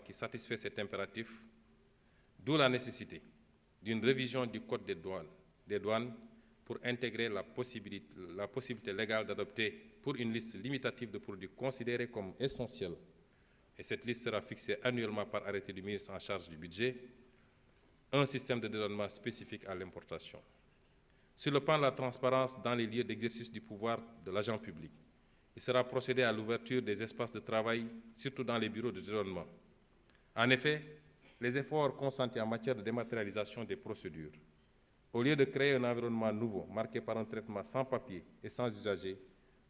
qui satisfait cet impératif, d'où la nécessité d'une révision du Code des douanes pour intégrer la possibilité légale d'adopter pour une liste limitative de produits considérés comme essentiels, et cette liste sera fixée annuellement par arrêté du ministre en charge du budget, un système de dédouanement spécifique à l'importation. Sur le plan de la transparence dans les lieux d'exercice du pouvoir de l'agent public, il sera procédé à l'ouverture des espaces de travail, surtout dans les bureaux de dédouanement. En effet, les efforts consentis en matière de dématérialisation des procédures, au lieu de créer un environnement nouveau, marqué par un traitement sans papier et sans usager,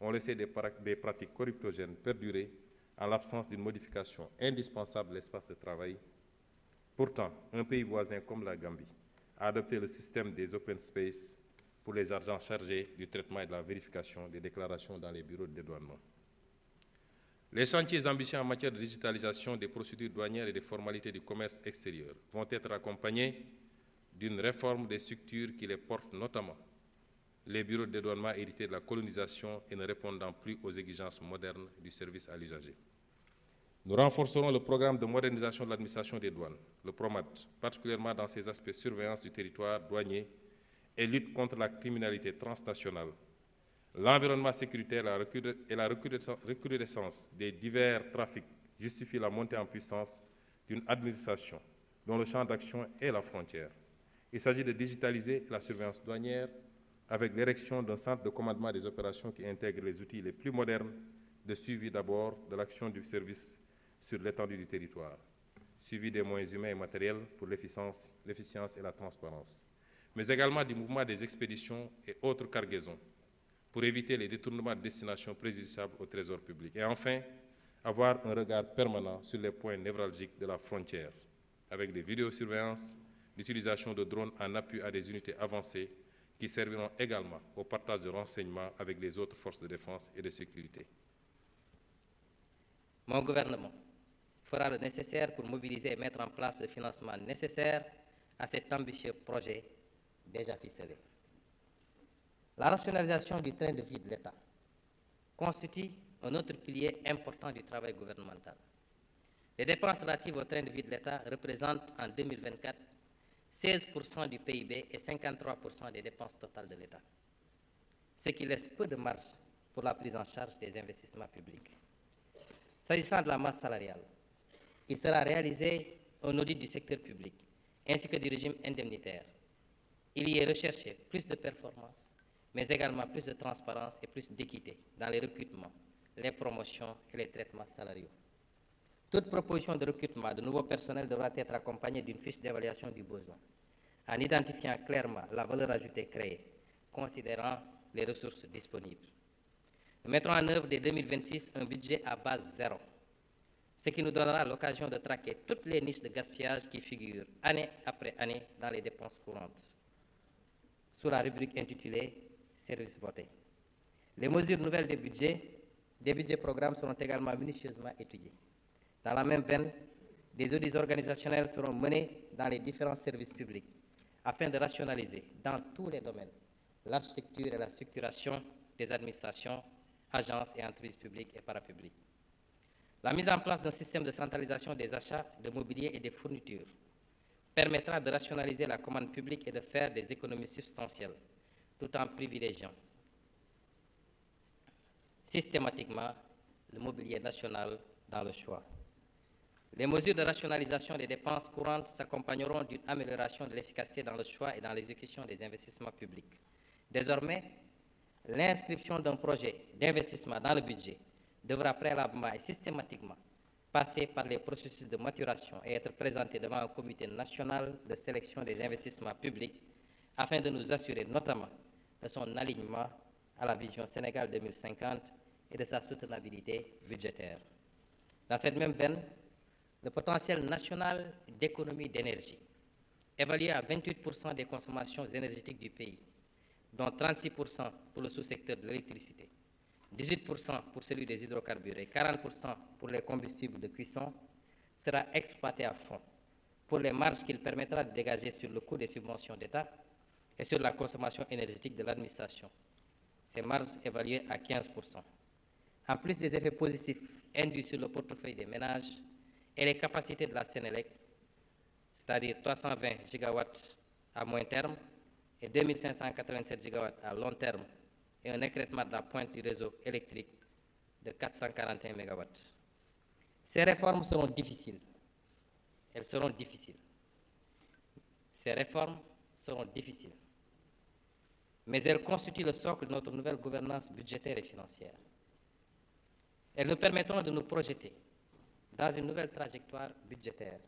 ont laissé des pratiques corruptogènes perdurer en l'absence d'une modification indispensable de l'espace de travail. Pourtant, un pays voisin comme la Gambie a adopté le système des open space pour les agents chargés du traitement et de la vérification des déclarations dans les bureaux de dédouanement. Les chantiers ambitieux en matière de digitalisation des procédures douanières et des formalités du commerce extérieur vont être accompagnés d'une réforme des structures qui les portent, notamment les bureaux de dédouanement hérités de la colonisation et ne répondant plus aux exigences modernes du service à l'usager. Nous renforcerons le programme de modernisation de l'administration des douanes, le PROMAD, particulièrement dans ses aspects surveillance du territoire douanier et lutte contre la criminalité transnationale. L'environnement sécuritaire et la recrudescence des divers trafics justifient la montée en puissance d'une administration dont le champ d'action est la frontière. Il s'agit de digitaliser la surveillance douanière avec l'érection d'un centre de commandement des opérations qui intègre les outils les plus modernes de suivi d'abord de l'action du service sur l'étendue du territoire, suivi des moyens humains et matériels pour l'efficience et la transparence, mais également du mouvement des expéditions et autres cargaisons pour éviter les détournements de destination préjudiciables au trésor public. Et enfin, avoir un regard permanent sur les points névralgiques de la frontière, avec des vidéosurveillances, l'utilisation de drones en appui à des unités avancées qui serviront également au partage de renseignements avec les autres forces de défense et de sécurité. Mon gouvernement fera le nécessaire pour mobiliser et mettre en place le financement nécessaire à cet ambitieux projet déjà ficelé. La rationalisation du train de vie de l'État constitue un autre pilier important du travail gouvernemental. Les dépenses relatives au train de vie de l'État représentent en 2024 16% du PIB et 53% des dépenses totales de l'État, ce qui laisse peu de marge pour la prise en charge des investissements publics. S'agissant de la masse salariale, il sera réalisé un audit du secteur public ainsi que du régime indemnitaire. Il y est recherché plus de performance, mais également plus de transparence et plus d'équité dans les recrutements, les promotions et les traitements salariaux. Toute proposition de recrutement de nouveaux personnels devra être accompagnée d'une fiche d'évaluation du besoin, en identifiant clairement la valeur ajoutée créée, considérant les ressources disponibles. Nous mettrons en œuvre dès 2026 un budget à base zéro, ce qui nous donnera l'occasion de traquer toutes les niches de gaspillage qui figurent année après année dans les dépenses courantes, sous la rubrique intitulée « Services votés ». Les mesures nouvelles des budgets programmes seront également minutieusement étudiées. Dans la même veine, des audits organisationnels seront menés dans les différents services publics afin de rationaliser dans tous les domaines l'architecture et la structuration des administrations, agences et entreprises publiques et parapubliques. La mise en place d'un système de centralisation des achats de mobilier et des fournitures permettra de rationaliser la commande publique et de faire des économies substantielles, tout en privilégiant systématiquement le mobilier national dans le choix. Les mesures de rationalisation des dépenses courantes s'accompagneront d'une amélioration de l'efficacité dans le choix et dans l'exécution des investissements publics. Désormais, l'inscription d'un projet d'investissement dans le budget devra préalablement et systématiquement passer par les processus de maturation et être présenté devant un comité national de sélection des investissements publics afin de nous assurer notamment de son alignement à la vision Sénégal 2050 et de sa soutenabilité budgétaire. Dans cette même veine, le potentiel national d'économie d'énergie, évalué à 28% des consommations énergétiques du pays, dont 36% pour le sous-secteur de l'électricité, 18% pour celui des hydrocarbures et 40% pour les combustibles de cuisson, sera exploité à fond pour les marges qu'il permettra de dégager sur le coût des subventions d'État et sur la consommation énergétique de l'administration. Ces marges évaluées à 15%. En plus des effets positifs induits sur le portefeuille des ménages et les capacités de la Sénélec, c'est-à-dire 320 gigawatts à moyen terme et 2587 gigawatts à long terme, et un écrêtement de la pointe du réseau électrique de 441 mégawatts. Ces réformes seront difficiles. Elles seront difficiles. Ces réformes seront difficiles. Mais elles constituent le socle de notre nouvelle gouvernance budgétaire et financière. Elles nous permettront de nous projeter dans une nouvelle trajectoire budgétaire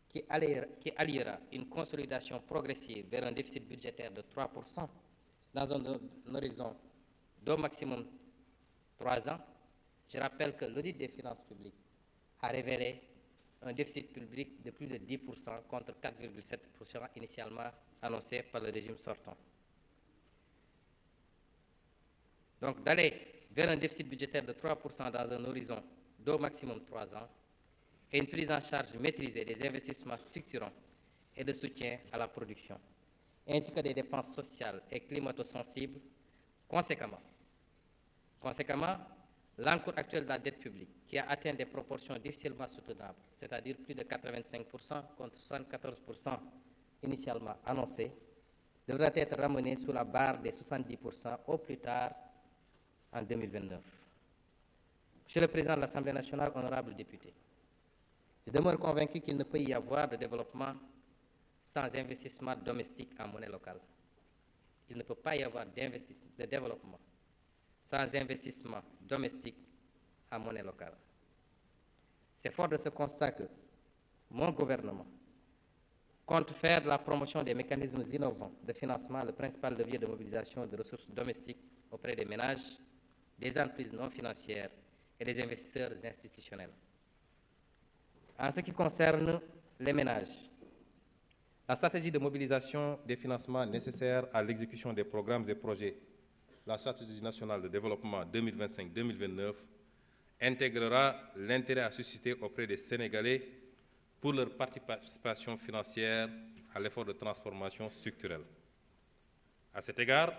qui alliera une consolidation progressive vers un déficit budgétaire de 3% dans un horizon d'au maximum 3 ans. Je rappelle que l'audit des finances publiques a révélé un déficit public de plus de 10% contre 4,7% initialement annoncé par le régime sortant. Donc d'aller vers un déficit budgétaire de 3% dans un horizon d'au maximum 3 ans et une prise en charge maîtrisée des investissements structurants et de soutien à la production, ainsi que des dépenses sociales et climato-sensibles. Conséquemment, l'encours actuel de la dette publique, qui a atteint des proportions difficilement soutenables, c'est-à-dire plus de 85% contre 74% initialement annoncé, devra être ramené sous la barre des 70% au plus tard en 2029. Monsieur le Président de l'Assemblée nationale, honorables députés, je demeure convaincu qu'il ne peut y avoir de développement sans investissement domestique en monnaie locale. Il ne peut pas y avoir de développement sans investissement domestique en monnaie locale. C'est fort de ce constat que mon gouvernement compte faire de la promotion des mécanismes innovants de financement le principal levier de mobilisation de ressources domestiques auprès des ménages, des entreprises non financières et des investisseurs institutionnels. En ce qui concerne les ménages, la stratégie de mobilisation des financements nécessaires à l'exécution des programmes et projets, la stratégie nationale de développement 2025-2029, intégrera l'intérêt à susciter auprès des Sénégalais pour leur participation financière à l'effort de transformation structurelle. À cet égard,